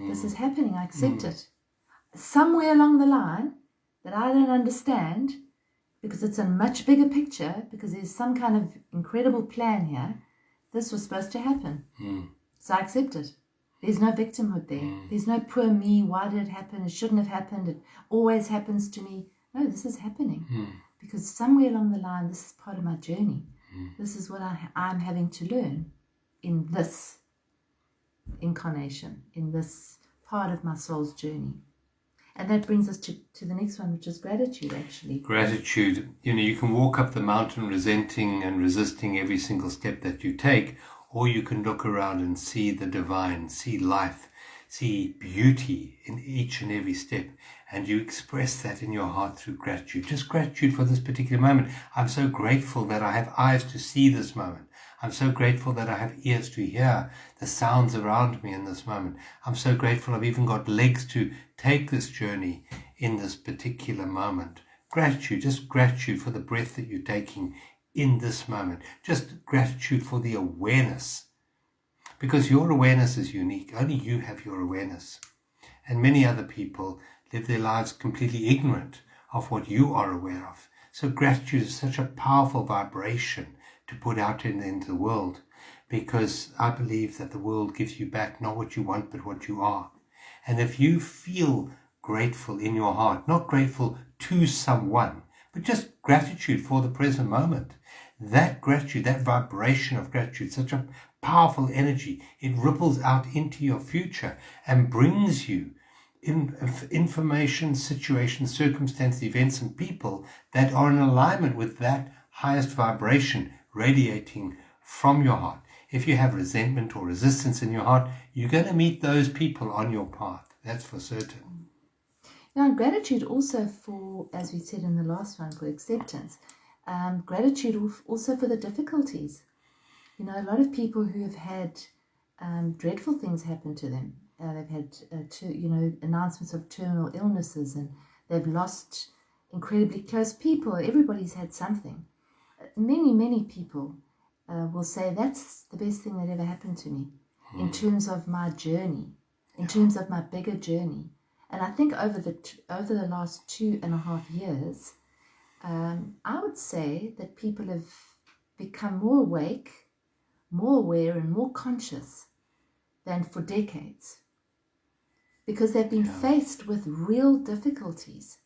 this is happening, I accept it. Somewhere along the line that I don't understand, because it's a much bigger picture, because there's some kind of incredible plan here, this was supposed to happen. So I accept it. There's no victimhood there. There's no poor me, why did it happen? It shouldn't have happened. It always happens to me. No, this is happening. Because somewhere along the line, this is part of my journey. This is what I'm having to learn in this incarnation, in this part of my soul's journey. And that brings us to the next one, which is gratitude, actually. Gratitude. You can walk up the mountain resenting and resisting every single step that you take, or you can look around and see the divine, see life, see beauty in each and every step. And you express that in your heart through gratitude. Just gratitude for this particular moment. I'm so grateful that I have eyes to see this moment. I'm so grateful that I have ears to hear the sounds around me in this moment. I'm so grateful I've even got legs to take this journey in this particular moment. Gratitude, just gratitude for the breath that you're taking in this moment. Just gratitude for the awareness. Because your awareness is unique. Only you have your awareness. And many other people live their lives completely ignorant of what you are aware of. So gratitude is such a powerful vibration to put out into the world, because I believe that the world gives you back not what you want, but what you are. And if you feel grateful in your heart, not grateful to someone, but just gratitude for the present moment, that gratitude, that vibration of gratitude, such a powerful energy, it ripples out into your future and brings you information, situations, circumstances, events, and people that are in alignment with that highest vibration radiating from your heart. If you have resentment or resistance in your heart, you're going to meet those people on your path. That's for certain. Now, gratitude also for, as we said in the last one, for acceptance. Gratitude also for the difficulties. You know, a lot of people who have had dreadful things happen to them. They've had, announcements of terminal illnesses, and they've lost incredibly close people. Everybody's had something. Many people will say that's the best thing that ever happened to me in terms of my journey, in terms of my bigger journey. And I think over the last 2.5 years, I would say that people have become more awake, more aware, and more conscious than for decades, because they've been faced with real difficulties,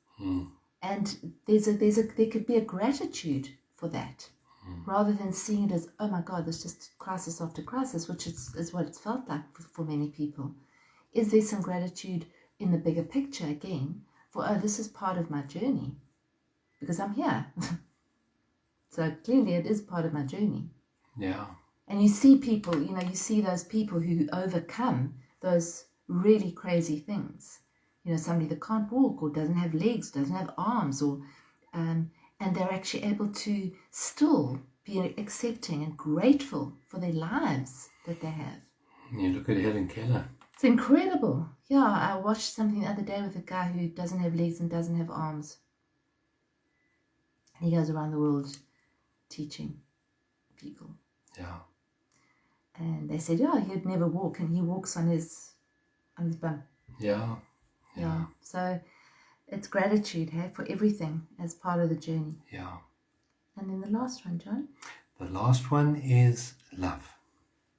and there could be a gratitude for that, rather than seeing it as, oh my God, there's just crisis after crisis, which is what it's felt like for many people. Is there some gratitude in the bigger picture again for, oh, this is part of my journey because I'm here. So clearly it is part of my journey. Yeah. And you see people, you see those people who overcome those really crazy things. Somebody that can't walk or doesn't have legs, doesn't have arms, or and they're actually able to still be accepting and grateful for their lives that they have. You look at Helen Keller. It's incredible. Yeah, I watched something the other day with a guy who doesn't have legs and doesn't have arms. He goes around the world teaching people. Yeah. And they said, he'd never walk, and he walks on his bum. Yeah. Yeah. So it's gratitude, for everything as part of the journey. Yeah. And then the last one, John? The last one is love.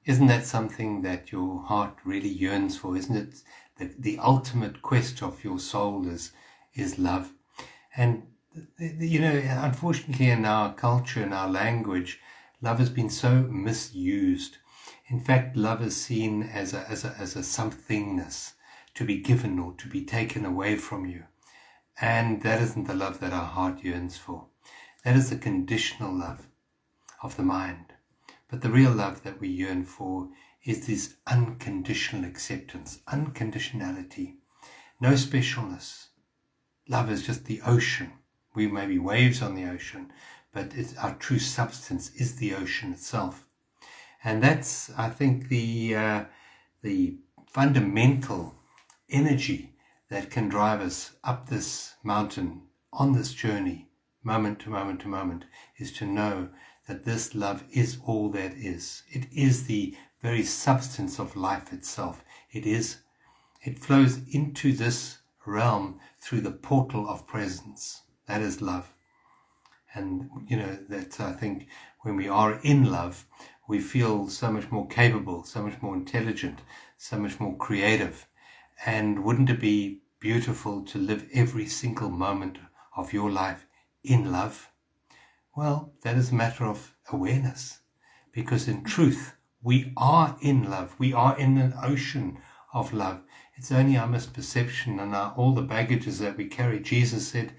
Isn't that something that your heart really yearns for? Isn't it the ultimate quest of your soul is love? And, unfortunately in our culture, in our language, love has been so misused. In fact, love is seen as a somethingness, to be given or to be taken away from you. And that isn't the love that our heart yearns for. That is the conditional love of the mind. But the real love that we yearn for is this unconditional acceptance, unconditionality, no specialness. Love is just the ocean. We may be waves on the ocean, but our true substance is the ocean itself. And that's, I think, the fundamental energy that can drive us up this mountain, on this journey, moment to moment to moment, is to know that this love is all that is. It is the very substance of life itself. It flows into this realm through the portal of presence. That is love. And, that I think when we are in love, we feel so much more capable, so much more intelligent, so much more creative. And wouldn't it be beautiful to live every single moment of your life in love? Well, that is a matter of awareness, because in truth, we are in love. We are in an ocean of love. It's only our misperception and all the baggages that we carry. Jesus said,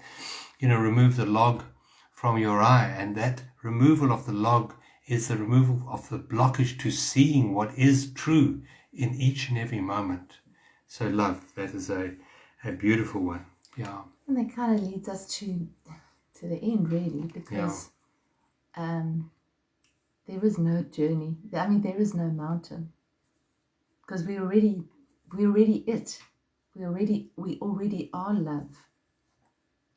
remove the log from your eye, and that removal of the log is the removal of the blockage to seeing what is true in each and every moment. So love, that is a beautiful one. Yeah. And that kind of leads us to the end, really, because there is no journey. There is no mountain, because we already it. We already are love.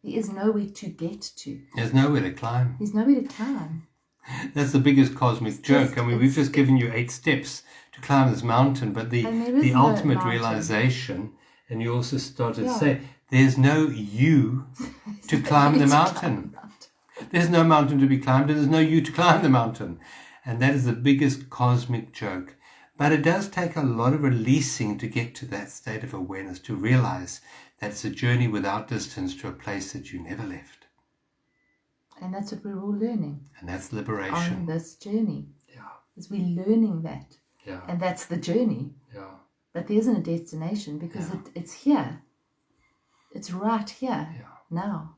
There is nowhere to get to. There's nowhere to climb. There's nowhere to climb. That's the biggest cosmic joke. We've just given you 8 steps to climb this mountain, but the ultimate realization, and you also started to say, there's no you to climb the mountain. There's no mountain to be climbed, and there's no you to climb the mountain. And that is the biggest cosmic joke. But it does take a lot of releasing to get to that state of awareness, to realize that it's a journey without distance to a place that you never left. And that's what we're all learning. And that's liberation. On this journey. Yeah. Is we're learning that. Yeah. And that's the journey. Yeah. But there isn't a destination because it's here. It's right here now.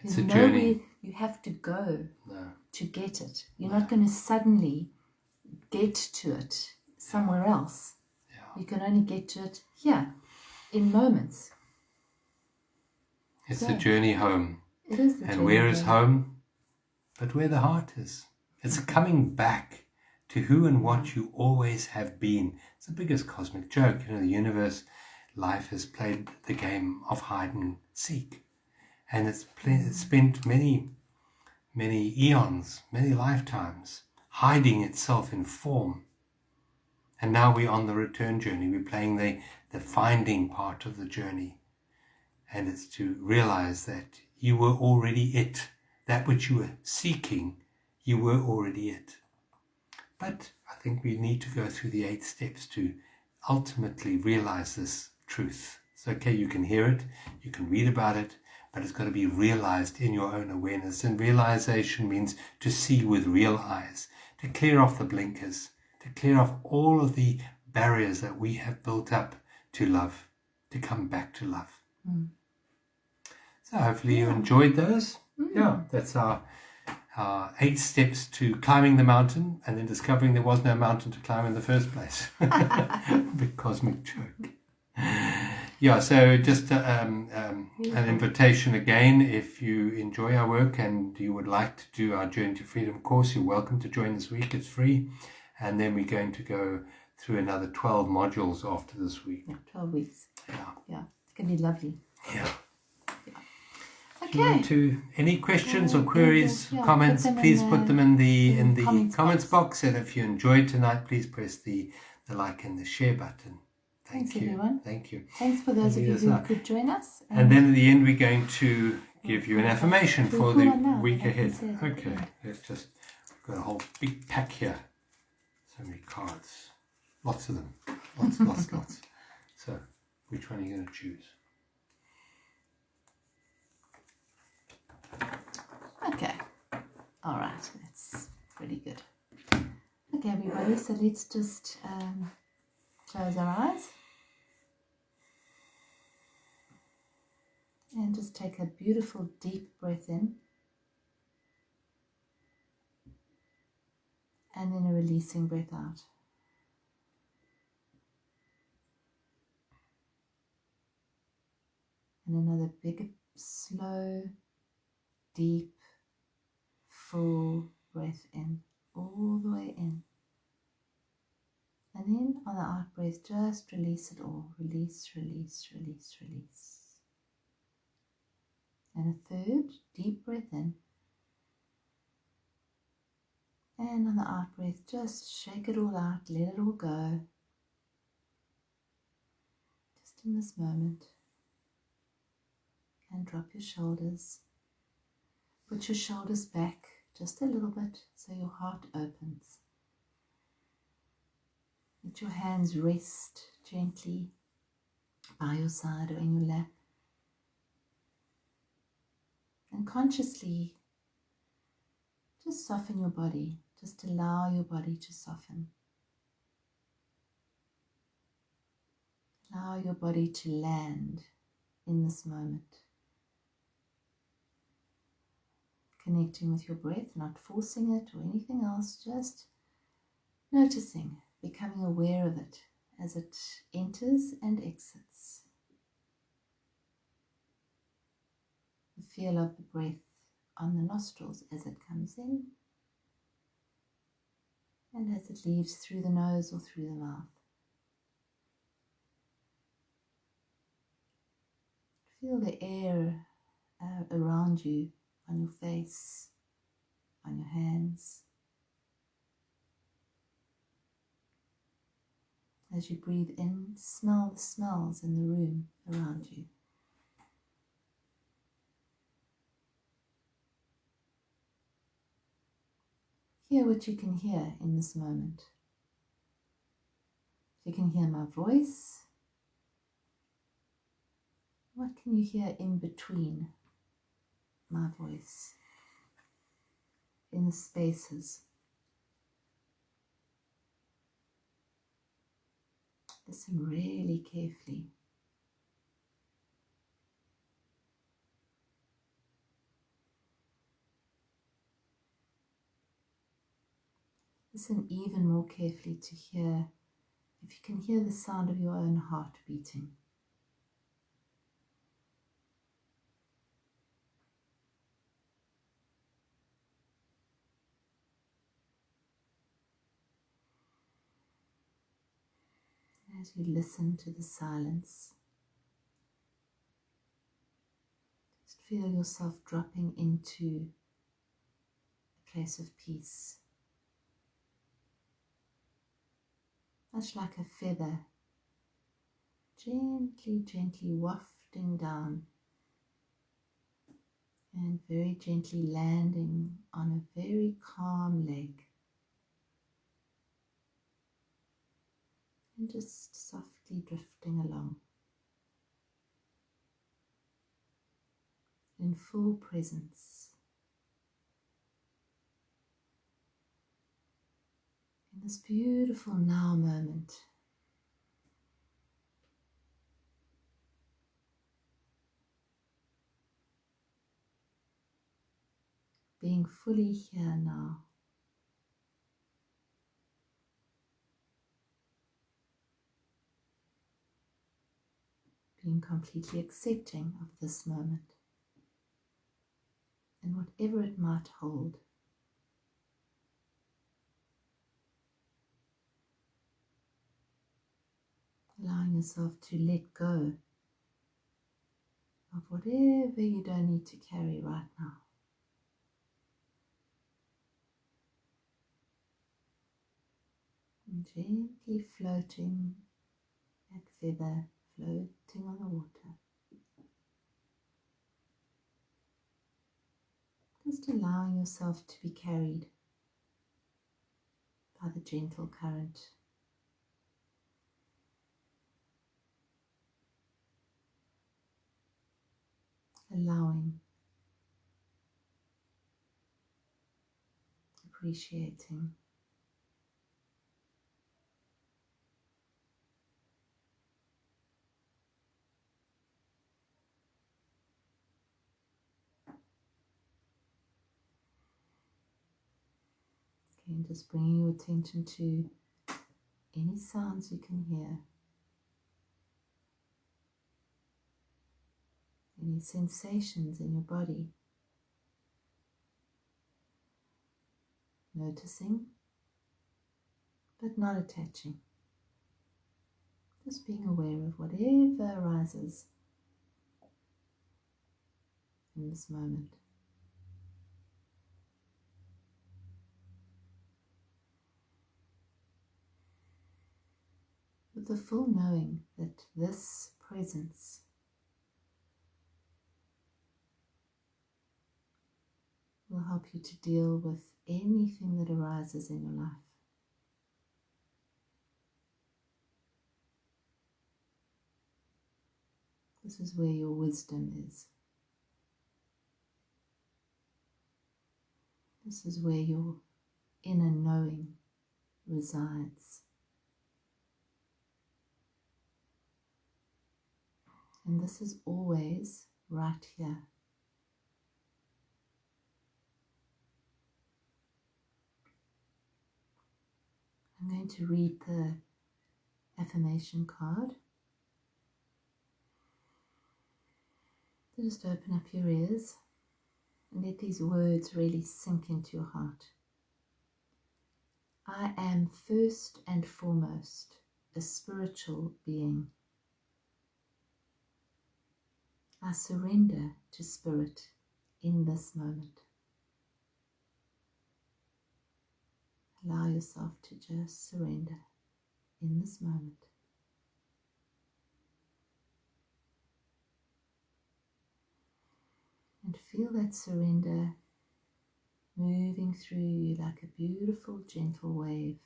It's a journey. You have to go No. to get it. You're not going to suddenly get to it somewhere else. Yeah. You can only get to it here in moments. It's the journey home. It is the journey. And where is home? But where the heart is. It's coming back to who and what you always have been. It's the biggest cosmic joke. The universe, life has played the game of hide and seek. And it's spent many eons, many lifetimes, hiding itself in form. And now we're on the return journey. We're playing the finding part of the journey. And it's to realize that you were already it. That which you were seeking, you were already it. But I think we need to go through the 8 steps to ultimately realize this truth. It's okay, you can hear it, you can read about it, but it's got to be realized in your own awareness. And realization means to see with real eyes, to clear off the blinkers, to clear off all of the barriers that we have built up to love, to come back to love. Mm. So hopefully you enjoyed those. Yeah, that's our 8 steps to climbing the mountain and then discovering there was no mountain to climb in the first place. Big cosmic joke. Yeah, so just an invitation again, if you enjoy our work and you would like to do our Journey to Freedom course, you're welcome to join this week. It's free. And then we're going to go through another 12 modules after this week. Yeah, 12 weeks. Yeah. It's going to be lovely. Yeah. Okay. To any questions or queries, comments, please put them in the comments box. And if you enjoyed tonight, please press the like and the share button. Thanks you. Everyone. Thank you. Thanks for those of you who could join us. And then at the end, we're going to give you an affirmation for the week ahead. Okay. Let's just got a whole big pack here. So many cards. Lots of them. Lots. So, which one are you going to choose? Okay. All right. That's pretty good. Okay, everybody. So let's just close our eyes. And just take a beautiful deep breath in. And then a releasing breath out. And another big, slow, deep, full breath in, all the way in. And then on the out breath, just release it all. Release, release, release, release. And a third, deep breath in. And on the out breath, just shake it all out, let it all go. Just in this moment. And drop your shoulders. Put your shoulders back just a little bit so your heart opens. Let your hands rest gently by your side or in your lap. And consciously just soften your body. Just allow your body to soften. Allow your body to land in this moment. Connecting with your breath, not forcing it or anything else, just noticing, becoming aware of it as it enters and exits. The feel of the breath on the nostrils as it comes in and as it leaves through the nose or through the mouth. Feel the air around you, on your face, on your hands. As you breathe in, smell the smells in the room around you. Hear what you can hear in this moment. You can hear my voice. What can you hear in between my voice? In the spaces. Listen really carefully. Listen even more carefully to hear if you can hear the sound of your own heart beating. As you listen to the silence, just feel yourself dropping into a place of peace. Much like a feather, gently, gently wafting down and very gently landing on a very calm lake. And just softly drifting along in full presence. In this beautiful now moment. Being fully here now. Being completely accepting of this moment and whatever it might hold. Allowing yourself to let go of whatever you don't need to carry right now. And gently floating, that feather floating on the water. Just allowing yourself to be carried by the gentle current. Allowing, appreciating. Okay, and just bringing your attention to any sounds you can hear. Any sensations in your body. Noticing, but not attaching. Just being aware of whatever arises in this moment. With the full knowing that this presence will help you to deal with anything that arises in your life. This is where your wisdom is. This is where your inner knowing resides. And this is always right here. I'm going to read the affirmation card. So just open up your ears and let these words really sink into your heart. I am first and foremost a spiritual being. I surrender to spirit in this moment. Allow yourself to just surrender in this moment. And feel that surrender moving through you like a beautiful, gentle wave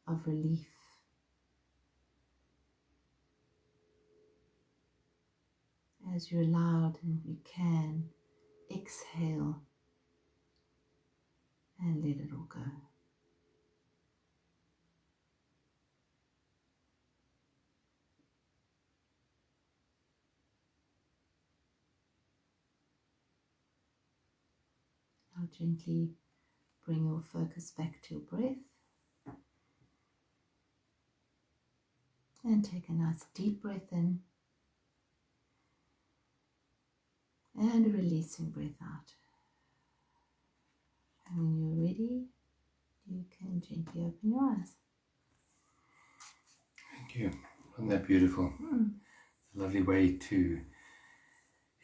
of relief. As you're allowed and you can, exhale and let it all go. Now gently bring your focus back to your breath. And take a nice deep breath in. And a releasing breath out. And when you're ready, you can gently open your eyes. Thank you. Wasn't that beautiful? A lovely way to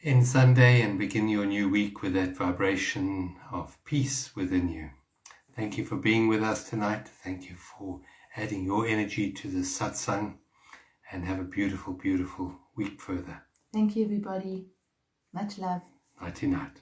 end Sunday and begin your new week with that vibration of peace within you. Thank you for being with us tonight. Thank you for adding your energy to the Satsang, and have a beautiful, beautiful week further. Thank you, everybody. Much love. Nighty night.